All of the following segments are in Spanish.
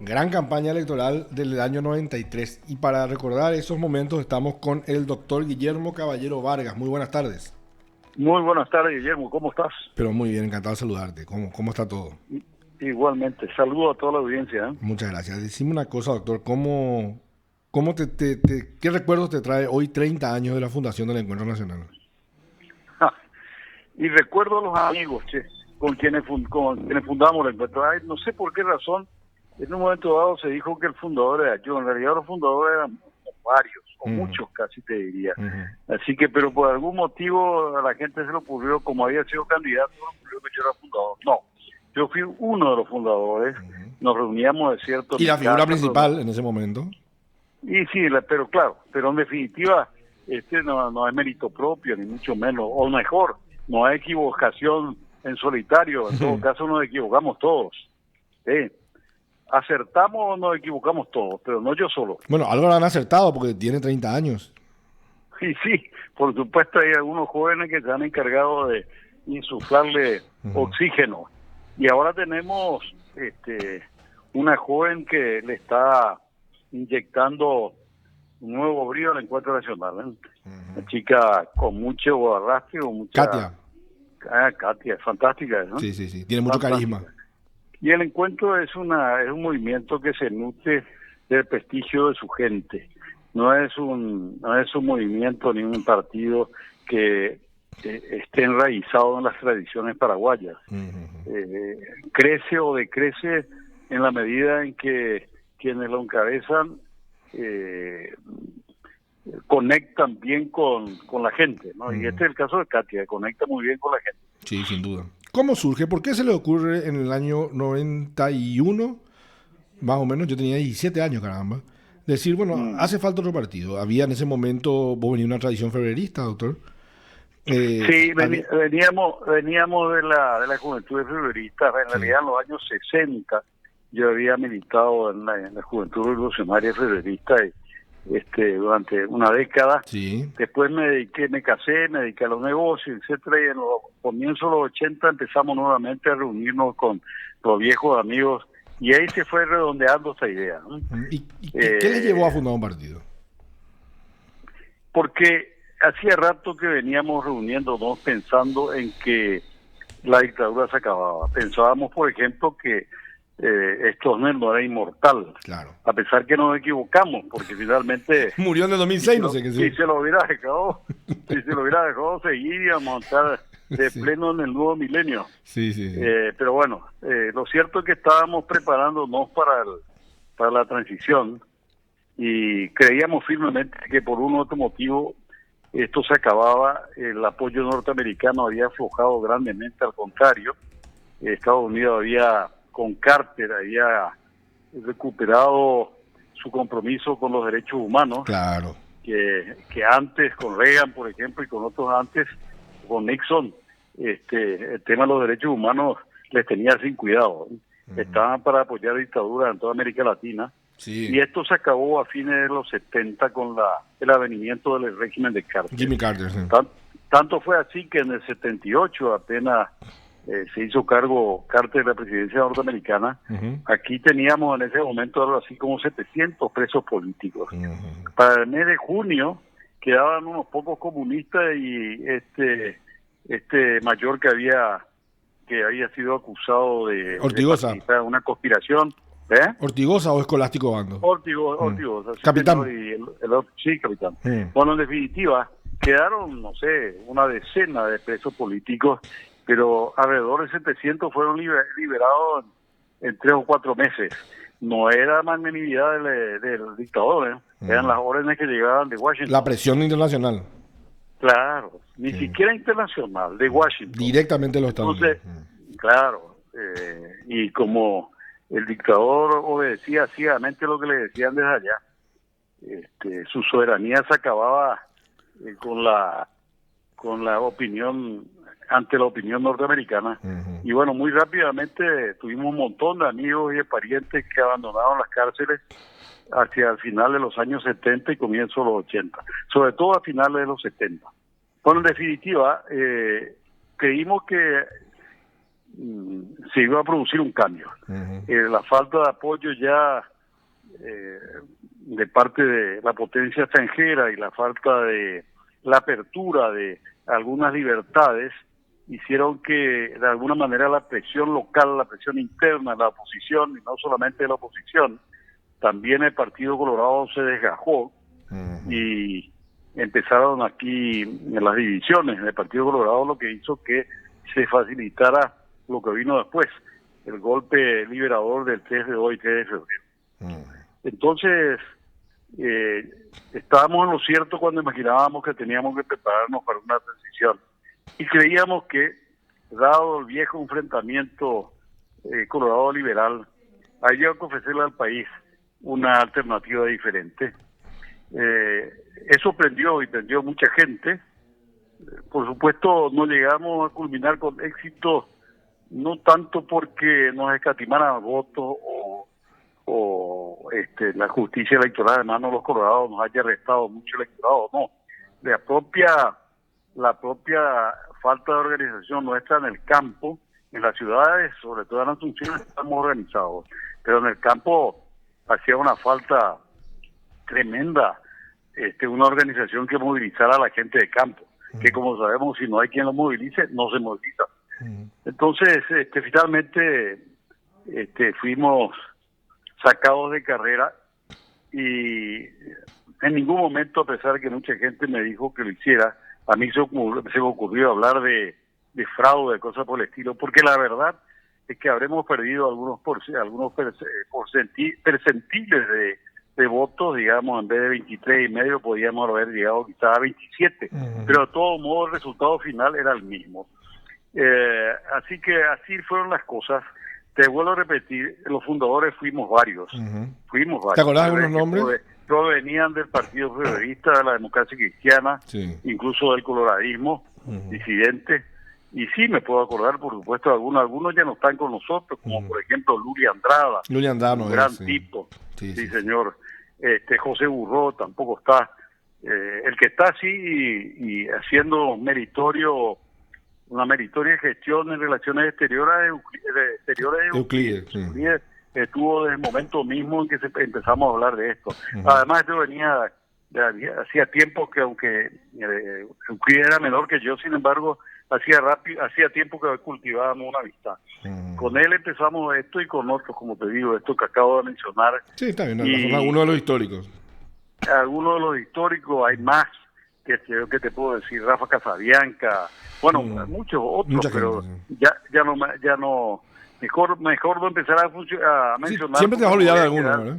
Gran campaña electoral del año 93. Y para recordar esos momentos estamos con el doctor Guillermo Caballero Vargas. Muy buenas tardes. Muy buenas tardes, Guillermo. ¿Cómo estás? Pero muy bien, encantado de saludarte. ¿Cómo está todo? Igualmente. Saludo a toda la audiencia. Muchas gracias. Decime una cosa, doctor. ¿Qué recuerdos te trae hoy 30 años de la fundación del Encuentro Nacional? Y recuerdo a los amigos, con quienes fundamos el encuentro. Ay, no sé por qué razón, en un momento dado se dijo que el fundador era yo. En realidad los fundadores eran varios, o muchos casi te diría. Así que, pero por algún motivo a la gente se le ocurrió, como había sido candidato, se le ocurrió que yo era fundador. No, yo fui uno de los fundadores. Nos reuníamos, es cierto, en Y mi la figura casa, principal en ese momento. y sí, pero claro, pero en definitiva, no es mérito propio, ni mucho menos, o mejor, no hay equivocación en solitario, en todo caso nos equivocamos todos. Acertamos o nos equivocamos todos, pero no yo solo. Bueno, algo lo han acertado porque tiene 30 años. Y sí, por supuesto hay algunos jóvenes que se han encargado de insuflarle oxígeno. Y ahora tenemos una joven que le está inyectando un nuevo brío al encuentro nacional. Una chica con mucho arrastre, con mucha... Katia. Katia, fantástica, ¿no? Sí. Tiene mucho carisma. Y el encuentro es un movimiento que se nutre del prestigio de su gente. No es un movimiento ni un partido que esté enraizado en las tradiciones paraguayas. Crece o decrece en la medida en que quienes lo encabezan conectan bien con la gente, ¿no? Y este es el caso de Katia, conecta muy bien con la gente. Sí, sin duda. ¿Cómo surge? ¿Por qué se le ocurre en el año 91, más o menos, yo tenía 17 años, caramba, decir, bueno, hace falta otro partido? Había en ese momento, vos venís de una tradición febrerista, doctor. Sí, veníamos de la juventud febrerista. En realidad en los años 60 yo había militado en la juventud revolucionaria febrerista durante una década. Sí. Después me casé, me dediqué a los negocios, etcétera, y en los comienzos de los 80 empezamos nuevamente a reunirnos con los viejos amigos y ahí se fue redondeando esta idea, ¿no? ¿Y qué les llevó a fundar un partido? Porque hacía rato que veníamos reuniéndonos pensando en que la dictadura se acababa. Pensábamos, por ejemplo, que Stroessner no era inmortal. Claro. A pesar que nos equivocamos, porque finalmente... Murió en el 2006, no sé qué sí. Si se lo hubiera dejado seguir y a montar de pleno en el nuevo milenio. Sí. Pero bueno, lo cierto es que estábamos preparándonos para la transición y creíamos firmemente que por un otro motivo esto se acababa. El apoyo norteamericano había aflojado grandemente, al contrario. Estados Unidos con Carter había recuperado su compromiso con los derechos humanos. Claro. Que antes, con Reagan, por ejemplo, y con otros antes, con Nixon, el tema de los derechos humanos les tenía sin cuidado. Estaban para apoyar dictaduras en toda América Latina. Sí. Y esto se acabó a fines de los 70 con el avenimiento del régimen de Carter. Jimmy Carter, sí. Tanto fue así que en el 78 apenas se hizo cargo Carter de la presidencia norteamericana. Aquí teníamos en ese momento algo así como 700 presos políticos. Para el mes de junio quedaban unos pocos comunistas y este mayor que había sido acusado de participar en una conspiración. ¿Ortigosa o Escolástico Bando? Ortigosa. Capitán. Sí, capitán. Bueno, en definitiva, quedaron, no sé, una decena de presos políticos, pero alrededor de 700 fueron liberados en 3 o 4 meses. No era magnanimidad del dictador, eran las órdenes que llegaban de Washington. La presión internacional. Claro, ni siquiera internacional, de Washington. Directamente los Estados Unidos. Entonces, claro, y como el dictador obedecía ciegamente lo que le decían desde allá, su soberanía se acababa con la opinión, ante la opinión norteamericana. Y bueno, muy rápidamente tuvimos un montón de amigos y de parientes que abandonaron las cárceles hacia el final de los años 70 y comienzo de los 80, sobre todo a finales de los 70. Bueno, en definitiva, creímos que se iba a producir un cambio. La falta de apoyo ya de parte de la potencia extranjera y la falta de la apertura de algunas libertades hicieron que de alguna manera la presión local, la presión interna de la oposición, y no solamente de la oposición, también el Partido Colorado se desgajó y empezaron aquí las divisiones en el Partido Colorado, lo que hizo que se facilitara lo que vino después, el golpe liberador del 3 de hoy, 3 de febrero. Entonces, estábamos en lo cierto cuando imaginábamos que teníamos que prepararnos para una transición. Y creíamos que, dado el viejo enfrentamiento Colorado liberal, había que ofrecerle al país una alternativa diferente. Eso prendió y prendió mucha gente. Por supuesto, no llegamos a culminar con éxito, no tanto porque nos escatimaran votos o la justicia electoral, además no los colorados nos haya restado mucho electorado, no. La propia falta de organización nuestra en el campo, en las ciudades, sobre todo en Asunción, estamos organizados, pero en el campo hacía una falta tremenda, una organización que movilizara a la gente de campo, que como sabemos, si no hay quien lo movilice, no se moviliza. Entonces, finalmente, fuimos sacados de carrera y en ningún momento, a pesar de que mucha gente me dijo que lo hiciera, a mí se me ocurrió hablar de fraude, cosas por el estilo, porque la verdad es que habremos perdido algunos percentiles de votos, digamos, en vez de 23,5 podíamos haber llegado quizás a 27, pero de todo modo el resultado final era el mismo. Así que así fueron las cosas. Te vuelvo a repetir, los fundadores fuimos varios. ¿Te acordás de algunos nombres? Provenían del Partido Federalista, de la Democracia Cristiana, incluso del coloradismo, disidente. Y sí, me puedo acordar, por supuesto, de algunos ya no están con nosotros, como por ejemplo Luli Andrada, un gran tipo, sí, señor. José Burró tampoco está. El que está así y haciendo una meritoria gestión en relaciones exteriores Euclides. Estuvo desde el momento mismo en que empezamos a hablar de esto. Además, esto venía hacía tiempo que, aunque Euclides era menor que yo, sin embargo, hacía tiempo que cultivábamos una amistad. Con él empezamos esto y con otros, como te digo, esto que acabo de mencionar. Sí, está bien, son algunos de los históricos. Algunos de los históricos, hay más que te puedo decir, Rafa Casabianca, bueno, muchos otros, pero ya no, mejor no empezar a mencionar. Siempre te vas a olvidar de alguno, ¿verdad?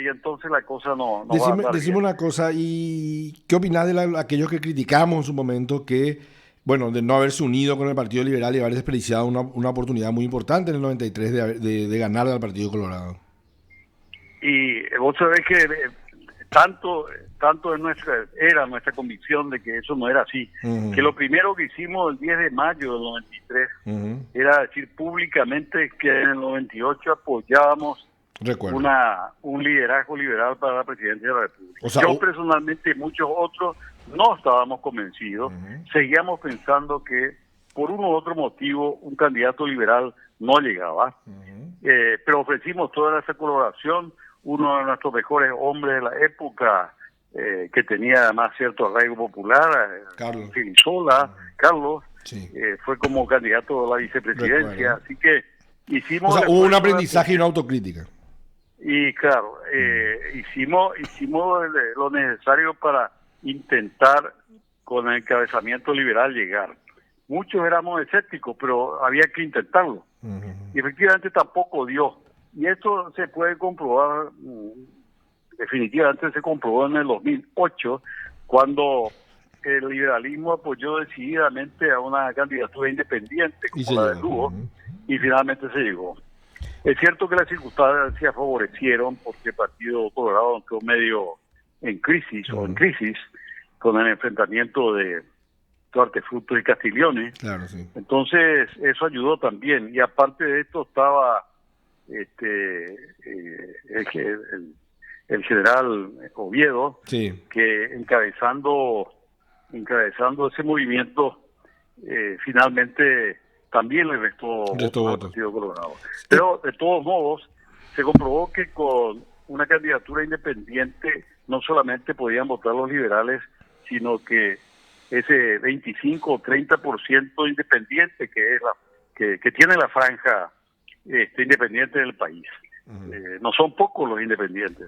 Y entonces la cosa no va a estar decime bien. una cosa, ¿y qué opinás de aquellos que criticamos en su momento que, bueno, de no haberse unido con el Partido Liberal y haber desperdiciado una oportunidad muy importante en el 93 de ganar al Partido Colorado? Y vos sabés que tanto era nuestra convicción de que eso no era así, que lo primero que hicimos el 10 de mayo del 93 era decir públicamente que en el 98 apoyábamos un liderazgo liberal para la presidencia de la República. O sea, yo personalmente y muchos otros no estábamos convencidos, seguíamos pensando que por uno u otro motivo un candidato liberal no llegaba, pero ofrecimos toda esa colaboración. Uno de nuestros mejores hombres de la época, que tenía además cierto arraigo popular, Carlos, fue como candidato a la vicepresidencia. Así que hicimos... hubo un aprendizaje y una autocrítica. Y claro, hicimos lo necesario para intentar con el encabezamiento liberal llegar. Muchos éramos escépticos, pero había que intentarlo. Y efectivamente tampoco dio. Y esto se puede comprobar, definitivamente se comprobó en el 2008, cuando el liberalismo apoyó decididamente a una candidatura independiente como la de Lugo, y finalmente se llegó. Es cierto que las circunstancias favorecieron porque el Partido Colorado quedó medio en crisis, con el enfrentamiento de Duarte Frutos y Castiglione. Claro, sí. Entonces, eso ayudó también. Y aparte de esto estaba el general Oviedo, que encabezando ese movimiento, finalmente también le restó votos al votos. Partido Colorado. Pero de todos modos, se comprobó que con una candidatura independiente no solamente podían votar los liberales, sino que ese 25 o 30% independiente que es que tiene la franja independiente del país. No son pocos los independientes.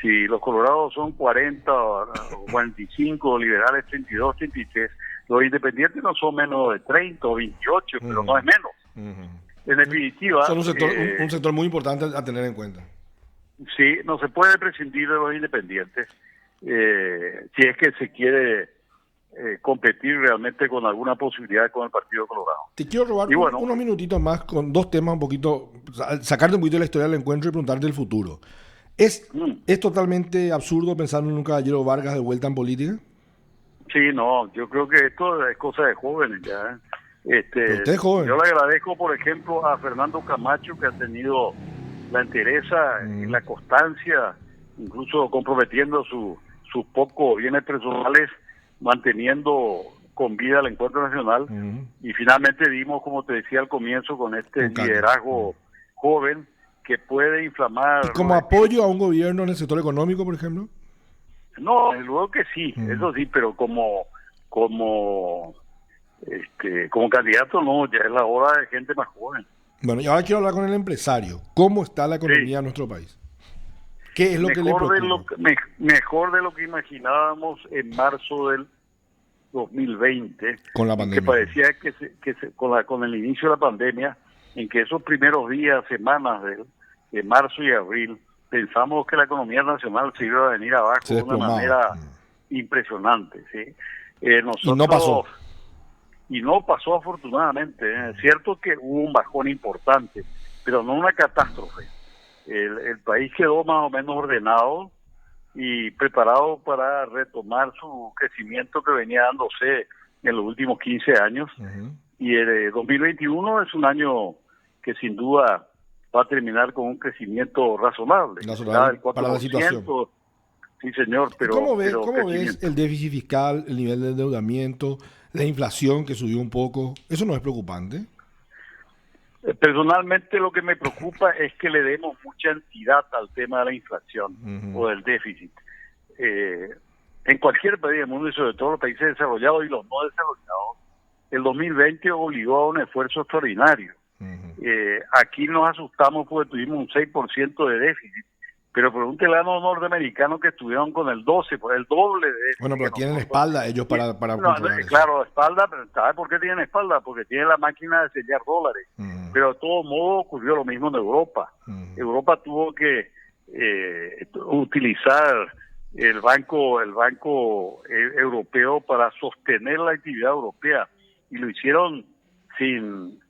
Si los colorados son 40 o 45, liberales 32, 33, los independientes no son menos de 30 o 28, pero no es menos. En definitiva... Son un sector muy importante a tener en cuenta. Sí, no se puede prescindir de los independientes si es que se quiere competir realmente con alguna posibilidad con el Partido Colorado. Te quiero robar unos minutitos más con dos temas un poquito, sacarte un poquito de la historia del encuentro y preguntarte el futuro. ¿Es totalmente absurdo pensar en un caballero Vargas de vuelta en política? Sí, no, yo creo que esto es cosa de jóvenes ya. Usted es joven. Yo le agradezco, por ejemplo, a Fernando Camacho, que ha tenido la entereza y la constancia, incluso comprometiendo sus pocos bienes personales, manteniendo con vida el encuentro nacional. Y finalmente vimos, como te decía al comienzo, con este liderazgo joven que puede inflamar... ¿Y como apoyo a un gobierno en el sector económico, por ejemplo? No, luego que sí, eso sí, pero como candidato no, ya es la hora de gente más joven. Bueno, y ahora quiero hablar con el empresario. ¿Cómo está la economía de nuestro país? ¿Qué es lo que le preocupa? Mejor de lo que imaginábamos en marzo del 2020, con la pandemia. Que parecía con el inicio de la pandemia, en que esos primeros días, semanas de marzo y abril, pensamos que la economía nacional se iba a venir abajo de una manera impresionante. ¿Sí? Y no pasó. Y no pasó, afortunadamente. Es cierto que hubo un bajón importante, pero no una catástrofe. El país quedó más o menos ordenado y preparado para retomar su crecimiento que venía dándose en los últimos 15 años. Y el 2021 es un año que sin duda va a terminar con un crecimiento razonable. Para la situación. Sí, señor. Pero ¿Cómo ves el déficit fiscal, el nivel de endeudamiento, la inflación que subió un poco? ¿Eso no es preocupante? Personalmente lo que me preocupa es que le demos mucha entidad al tema de la inflación o del déficit. En cualquier país del mundo y sobre todo los países desarrollados y los no desarrollados, el 2020 obligó a un esfuerzo extraordinario. Aquí nos asustamos porque tuvimos un 6% de déficit, pero pregúntele a los norteamericanos que estuvieron con el 12, por el doble de déficit. Bueno, pero tienen espalda ellos para controlar eso. Claro, espalda, pero ¿sabe por qué tienen espalda? Porque tienen la máquina de sellar dólares. Pero de todo modo ocurrió lo mismo en Europa. Europa tuvo que utilizar el banco europeo para sostener la actividad europea y lo hicieron sin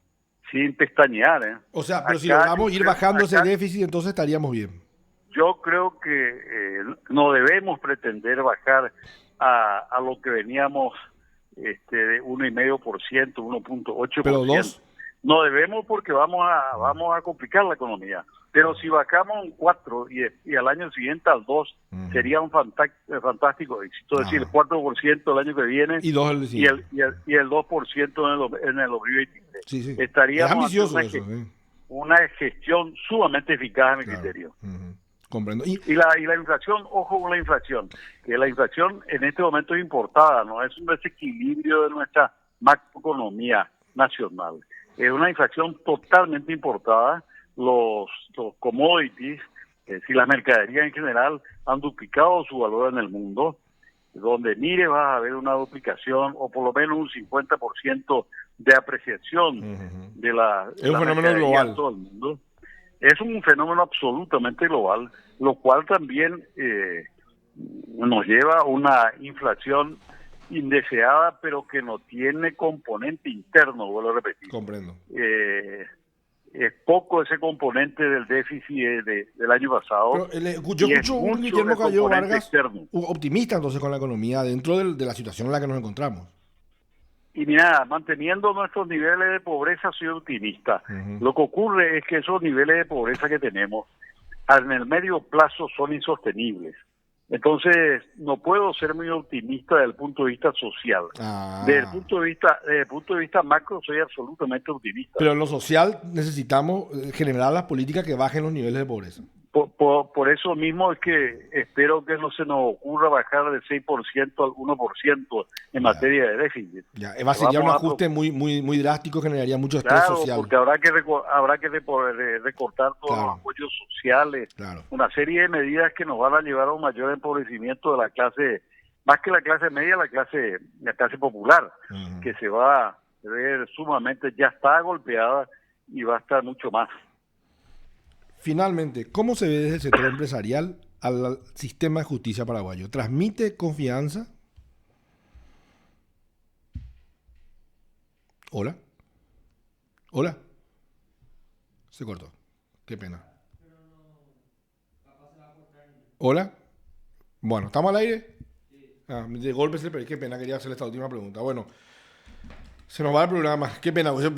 pestañear. O sea, pero si logramos ir bajando ese déficit, entonces estaríamos bien. Yo creo que no debemos pretender bajar a lo que veníamos de 1,5%, 1,8%. ¿Pero 2%? No debemos porque vamos a complicar la economía. Pero si bajamos un 4 y al año siguiente al 2, sería un fantástico éxito. Es decir, el 4% el año que viene y 2 el siguiente. Y el 2% en el 2023. Sí. Estaríamos haciendo una gestión sumamente eficaz a mi criterio. Comprendo. Y la inflación, ojo con la inflación, que la inflación en este momento es importada, no es un desequilibrio de nuestra macroeconomía nacional. Es una inflación totalmente importada. Los commodities, es decir, las mercaderías en general, han duplicado su valor en el mundo. Donde mire vas a ver una duplicación o por lo menos un 50% de apreciación de la es un fenómeno global en todo el mundo. Es un fenómeno absolutamente global, lo cual también nos lleva a una inflación indeseada, pero que no tiene componente interno, vuelvo a repetir. Comprendo. Es poco ese componente del déficit del año pasado. Pero, yo escucho un Guillermo Caballero Vargas optimista entonces con la economía dentro de la situación en la que nos encontramos. Y mira, manteniendo nuestros niveles de pobreza, soy optimista. Lo que ocurre es que esos niveles de pobreza que tenemos en el medio plazo son insostenibles. Entonces, no puedo ser muy optimista desde el punto de vista social. Desde el punto de vista macro, soy absolutamente optimista. Pero en lo social necesitamos generar las políticas que bajen los niveles de pobreza. Por eso mismo es que espero que no se nos ocurra bajar del 6% al 1% en materia de déficit. Ya, sería un ajuste muy drástico, generaría mucho estrés social. Porque habrá que recortar todos los apoyos sociales, una serie de medidas que nos van a llevar a un mayor empobrecimiento de la clase, más que la clase media, la clase popular, que se va a ver sumamente, ya está golpeada y va a estar mucho más. Finalmente, ¿cómo se ve desde el sector empresarial al sistema de justicia paraguayo? ¿Transmite confianza? ¿Hola? ¿Hola? Se cortó. Qué pena. ¿Hola? Bueno, ¿estamos al aire? De golpe se le perdí. Qué pena, quería hacerle esta última pregunta. Bueno, se nos va el programa. Qué pena.